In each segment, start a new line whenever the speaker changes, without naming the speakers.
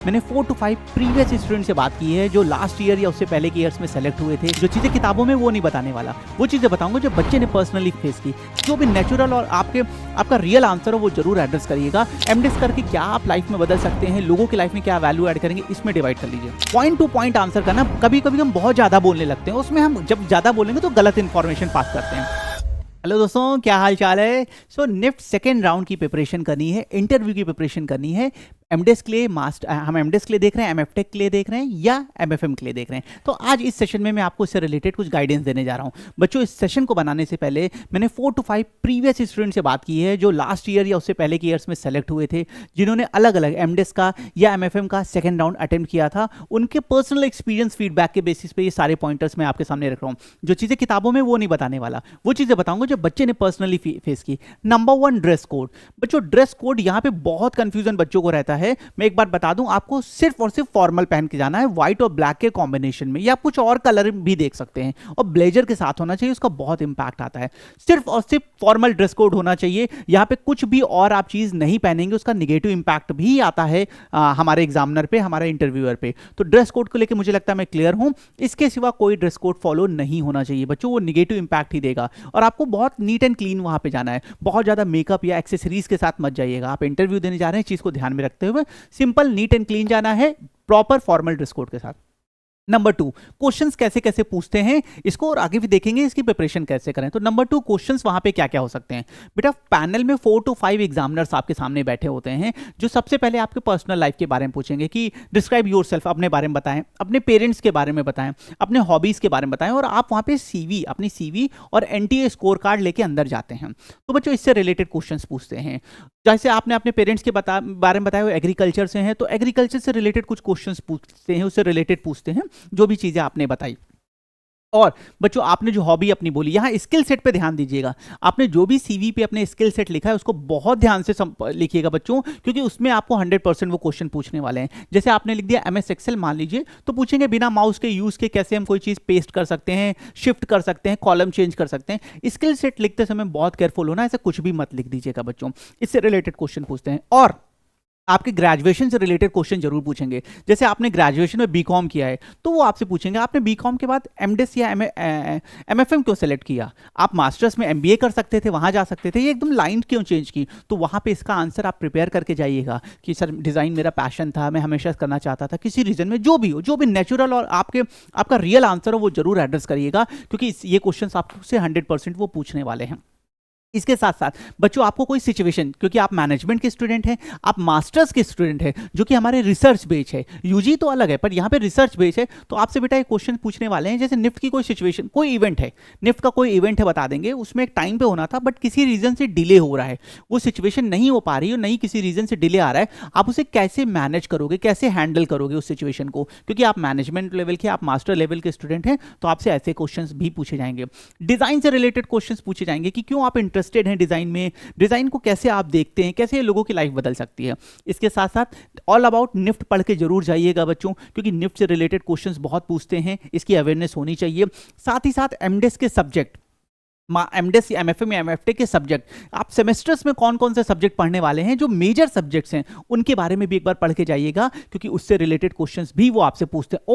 मैंने 4 to 5 previous student से बात की है जो लास्ट ईयर या उससे पहले के ईयर्स में सेलेक्ट हुए थे। जो चीज़ें किताबों में वो नहीं बताने वाला, वो चीज़ें बताऊंगा जो बच्चे ने पर्सनली फेस की। जो भी नेचुरल और आपका रियल आंसर हो वो जरूर एड्रेस करिएगा। एमडिस करके क्या आप लाइफ में बदल सकते हैं, लोगों की लाइफ में क्या वैल्यू ऐड करेंगे, इसमें डिवाइड कर लीजिए। पॉइंट टू पॉइंट आंसर करना। कभी कभी हम बहुत ज़्यादा बोलने लगते हैं, उसमें हम जब ज़्यादा बोलेंगे तो गलत इन्फॉर्मेशन पास करते हैं। हेलो दोस्तों, क्या हाल चाल है। सो निफ्ट सेकेंड राउंड की प्रिपरेशन करनी है, इंटरव्यू की प्रिपरेशन करनी है। एमडेस के लिए हम एमडेस के लिए देख रहे हैं, एमएफटेक के लिए देख रहे हैं या एमएफएम के लिए देख रहे हैं। तो आज इस सेशन में मैं आपको इससे रिलेटेड कुछ गाइडेंस देने जा रहा हूं। बच्चों, इस सेशन को बनाने से पहले मैंने 4 to 5 प्रीवियस स्टूडेंट से बात की है जो लास्ट ईयर या उससे पहले के ईयर्स में सेलेक्ट हुए थे, जिन्होंने अलग अलग एमडेस का या एमएफएम का सेकेंड राउंड अटेम्प्ट किया था। उनके पर्सनल एक्सपीरियंस फीडबैक के बेसिस पे ये सारे पॉइंटर्स मैं आपके सामने रख रहा हूँ। जो चीज़ें किताबों में वो नहीं बताने वाला, वो चीज़ें बताऊंगा जो बच्चे ने पर्सनली फेस की। Number 1, dress code. बच्चों, ड्रेस कोड यहाँ पे बहुत कंफ्यूजन बच्चों को रहता है। मैं एक बार बता दूं, आपको सिर्फ और सिर्फ फॉर्मल पहन के जाना है, व्हाइट और ब्लैक के कॉम्बिनेशन में, या आप कुछ और कलर भी देख सकते हैं, और ब्लेजर के साथ होना चाहिए। उसका बहुत इंपैक्ट आता है। सिर्फ और सिर्फ फॉर्मल ड्रेस कोड होना चाहिए। यहाँ पे कुछ भी और आप चीज नहीं पहनेंगे, उसका निगेटिव इंपैक्ट भी आता है हमारे एग्जामिनर पे, हमारे इंटरव्यूअर पे। तो ड्रेस कोड को लेकर मुझे लगता है मैं क्लियर हूं। इसके सिवा कोई ड्रेस कोड फॉलो नहीं होना चाहिए बच्चों, वो निगेटिव इंपैक्ट ही देगा। और आपको बहुत नीट एंड क्लीन वहां पे जाना है, बहुत ज्यादा मेकअप या एक्सेसरीज के साथ मत जाइएगा। आप इंटरव्यू देने जा रहे हैं, चीज को ध्यान में रखते हुए सिंपल नीट एंड क्लीन जाना है, प्रॉपर फॉर्मल ड्रेस कोड के साथ। नंबर 2, क्वेश्चंस कैसे कैसे पूछते हैं इसको, और आगे भी देखेंगे इसकी प्रिपरेशन कैसे करें। तो नंबर 2, क्वेश्चंस वहां पे क्या क्या हो सकते हैं। बेटा, पैनल में 4 to 5 एग्जामिनर्स आपके सामने बैठे होते हैं, जो सबसे पहले आपके पर्सनल लाइफ के बारे में पूछेंगे कि डिस्क्राइब योरसेल्फ, अपने बारे में बताएं, अपने पेरेंट्स के बारे में बताएं, अपने हॉबीज के बारे में बताएं, और आप वहां पे अपनी सीवी और एनटीए स्कोर कार्ड लेके अंदर जाते हैं। तो बच्चों, इससे रिलेटेड क्वेश्चंस पूछते हैं। जैसे आपने अपने पेरेंट्स के बारे में बताया, वो एग्रीकल्चर से हैं, तो एग्रीकल्चर से रिलेटेड कुछ क्वेश्चंस पूछते हैं, उससे रिलेटेड पूछते हैं जो भी चीजें आपने बताई। और बच्चों, आपने जो हॉबी अपनी बोली, यहाँ स्किल सेट पे ध्यान दीजिएगा। आपने जो भी सीवी पे अपने स्किल सेट लिखा है उसको बहुत ध्यान से लिखिएगा बच्चों, क्योंकि उसमें आपको 100% वो क्वेश्चन पूछने वाले हैं। जैसे आपने लिख दिया एमएस एक्सेल मान लीजिए, तो पूछेंगे बिना माउस के यूज के कैसे हम कोई चीज पेस्ट कर सकते हैं, शिफ्ट कर सकते हैं, कॉलम चेंज कर सकते हैं। स्किल सेट लिखते समय बहुत केयरफुल होना, ऐसे कुछ भी मत लिख दीजिएगा बच्चों। इससे रिलेटेड क्वेश्चन पूछते हैं। और आपके ग्रेजुएशन से रिलेटेड क्वेश्चन जरूर पूछेंगे। जैसे आपने ग्रेजुएशन में बीकॉम किया है, तो वो आपसे पूछेंगे आपने बीकॉम के बाद एमडिस या एमएफएम क्यों सेलेक्ट किया, आप मास्टर्स में एमबीए कर सकते थे, वहां जा सकते थे, ये एकदम लाइन क्यों चेंज की। तो वहां पे इसका आंसर आप प्रिपेयर करके जाइएगा कि सर डिजाइन मेरा पैशन था, मैं हमेशा करना चाहता था, किसी रीजन में जो भी नेचुरल और आपका रियल आंसर हो वो जरूर एड्रेस करिएगा, क्योंकि ये क्वेश्चन आपसे 100% वो पूछने वाले हैं। इसके साथ साथ बच्चों, आपको कोई सिचुएशन, क्योंकि आप मैनेजमेंट के स्टूडेंट हैं, आप मास्टर्स के स्टूडेंट हैं, जो कि हमारे रिसर्च बेच है, यूजी तो अलग है पर यहाँ पे रिसर्च बेच है, तो आपसे बेटा एक क्वेश्चन पूछने वाले हैं। जैसे निफ्ट की कोई सिचुएशन, कोई इवेंट है, निफ्ट का कोई इवेंट है, बता देंगे उसमें एक टाइम पे होना था बट किसी रीजन से डिले हो रहा है, वो सिचुएशन नहीं हो पा रही है, नहीं किसी रीजन से डिले आ रहा है, आप उसे कैसे मैनेज करोगे, कैसे हैंडल करोगे उस सिचुएशन को। क्योंकि आप मैनेजमेंट लेवल के, आप मास्टर लेवल के स्टूडेंट हैं, तो आपसे ऐसे क्वेश्चन भी पूछे जाएंगे। डिजाइन से रिलेटेड क्वेश्चन पूछे जाएंगे कि क्यों आप इंटरेस्टेड हैं डिजाइन में, डिजाइन को कैसे आप देखते हैं, कैसे लोगों की लाइफ बदल सकती है। इसके साथ साथ ऑल अबाउट निफ्ट पढ़ के जरूर जाइएगा बच्चों, क्योंकि निफ्ट से रिलेटेड क्वेश्चंस बहुत पूछते हैं, इसकी अवेयरनेस होनी चाहिए। साथ ही साथ एमडेस के सब्जेक्ट, एमडेस या एमएफएम या एमएफटेक के सब्जेक्ट, आप सेमेस्टर्स में कौन कौन से सब्जेक्ट पढ़ने वाले हैं, जो मेजर सब्जेक्ट्स हैं उनके बारे में भी एक बार पढ़ के जाइएगा, क्योंकि उससे रिलेटेड क्वेश्चंस भी वो आपसे पूछते हैं।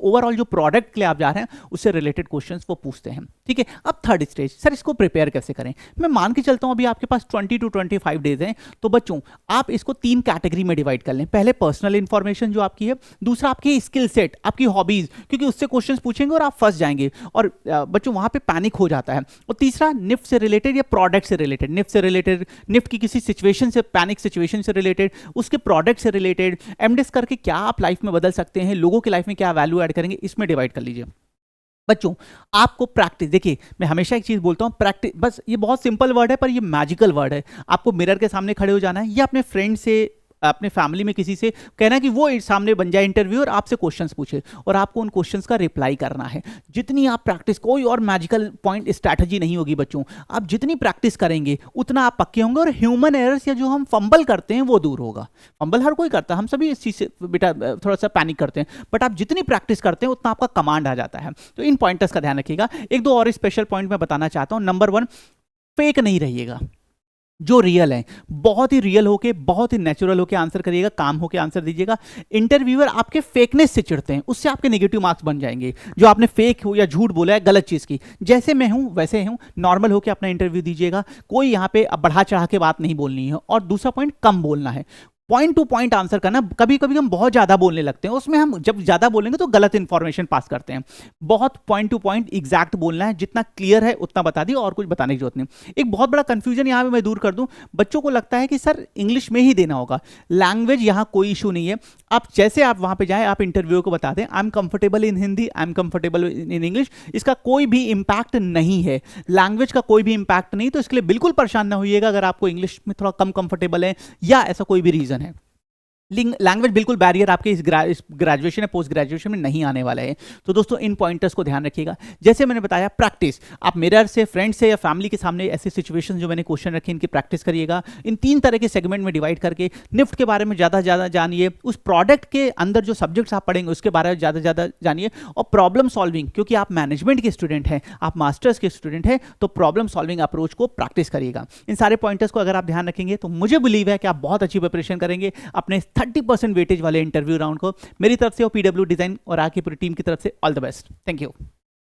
ओवरऑल जो प्रोडक्ट के लिए आप जा रहे हैं उससे रिलेटेड क्वेश्चंस वो पूछते हैं। ठीक है, अब थर्ड स्टेज, सर इसको प्रिपेयर कैसे करें। मैं मान के चलता हूं अभी आपके पास 20 to 25 डेज हैं, तो बच्चों आप इसको 3 कैटेगरी में डिवाइड कर लें। पहले पर्सनल इंफॉर्मेशन जो आपकी है, दूसरा आपकी स्किल सेट, आपकी हॉबीज, क्योंकि उससे क्वेश्चंस पूछेंगे और आप फंस जाएंगे और बच्चों वहां पे पैनिक हो जाता है। और तीसरा निफ्ट से रिलेटेड या प्रोडक्ट से रिलेटेड, निफ्ट की किसी सिचुएशन से, पैनिक सिचुएशन से रिलेटेड, उसके प्रोडक्ट से रिलेटेड, एमडिस करके क्या आप लाइफ में बदल सकते हैं, लोगों की लाइफ में क्या वैल्यू ऐड करेंगे, इसमें डिवाइड कर लीजिए। बच्चों, आपको प्रैक्टिस, देखिए मैं हमेशा एक चीज बोलता हूं, प्रैक्टिस, बस ये बहुत सिंपल वर्ड है पर ये मैजिकल वर्ड है। आपको मिरर के सामने खड़े हो जाना है, या अपने फ्रेंड से, अपने फैमिली में किसी से कहना कि वो सामने बन जाए इंटरव्यू और आपसे क्वेश्चंस पूछे, और आपको उन क्वेश्चंस का रिप्लाई करना है। जितनी आप प्रैक्टिस, कोई और मैजिकल पॉइंट स्ट्रैटेजी नहीं होगी बच्चों, आप जितनी प्रैक्टिस करेंगे उतना आप पक्के होंगे, और ह्यूमन एरर्स या जो हम फंबल करते हैं वो दूर होगा। फंबल हर कोई करता है, हम सभी इस चीज से बेटा थोड़ा सा पैनिक करते हैं, बट आप जितनी प्रैक्टिस करते हैं उतना आपका कमांड आ जाता है। तो इन पॉइंटर्स का ध्यान रखिएगा। एक दो और स्पेशल पॉइंट मैं बताना चाहता हूं। नंबर 1, फेक नहीं रहिएगा। जो रियल है, बहुत ही रियल होके, बहुत ही नेचुरल होके आंसर करिएगा, काम होके आंसर दीजिएगा। इंटरव्यूअर आपके फेकनेस से चिढ़ते हैं, उससे आपके नेगेटिव मार्क्स बन जाएंगे। जो आपने फेक हो या झूठ बोला है गलत चीज़ की, जैसे मैं हूं वैसे हूं, नॉर्मल होके अपना इंटरव्यू दीजिएगा। कोई यहाँ पे बढ़ा चढ़ा के बात नहीं बोलनी है। और दूसरा पॉइंट, कम बोलना है, पॉइंट टू पॉइंट आंसर करना। कभी कभी हम बहुत ज़्यादा बोलने लगते हैं, उसमें हम जब ज़्यादा बोलेंगे तो गलत इंफॉर्मेशन पास करते हैं। बहुत पॉइंट टू पॉइंट एग्जैक्ट बोलना है, जितना क्लियर है उतना बता दिए, और कुछ बताने की जरूरत नहीं। एक बहुत बड़ा कंफ्यूजन यहाँ पे मैं दूर कर दूं, बच्चों को लगता है कि सर इंग्लिश में ही देना होगा। लैंग्वेज यहाँ कोई इशू नहीं है। आप वहाँ पे जाए, आप इंटरव्यू को बता दें I am comfortable in Hindi, I am comfortable in English, इसका कोई भी इंपैक्ट नहीं है। लैंग्वेज का कोई भी इंपैक्ट नहीं, तो इसके लिए बिल्कुल परेशान ना होइएगा अगर आपको इंग्लिश में थोड़ा कम कंफर्टेबल है या ऐसा कोई भी रीजन है। लैंग्वेज बिल्कुल बैरियर आपके इस ग्रेजुएशन या पोस्ट ग्रेजुएशन में नहीं आने वाला है। तो दोस्तों इन पॉइंटर्स को ध्यान रखिएगा। जैसे मैंने बताया, प्रैक्टिस, आप मिरर से, फ्रेंड से या फैमिली के सामने ऐसे सिचुएशन जो मैंने क्वेश्चन रखे इनकी प्रैक्टिस करिएगा। इन 3 तरह के सेगमेंट में डिवाइड करके निफ्ट के बारे में ज़्यादा ज़्यादा जानिए। उस प्रोडक्ट के अंदर जो सब्जेक्ट्स आप पढ़ेंगे उसके बारे में ज़्यादा ज़्यादा जानिए। और प्रॉब्लम सॉल्विंग, क्योंकि आप मैनेजमेंट के स्टूडेंट हैं, आप मास्टर्स के स्टूडेंट हैं, तो प्रॉब्लम सॉल्विंग अप्रोच को प्रैक्टिस करिएगा। इन सारे पॉइंटर्स को अगर आप ध्यान रखेंगे तो मुझे बिलीव है कि आप बहुत अच्छी प्रिपरेशन करेंगे अपने 30% वेटेज वाले इंटरव्यू राउंड को। मेरी तरफ से और पीडब्ल्यू डिजाइन और आगे पूरी टीम की तरफ से all the best. Thank you.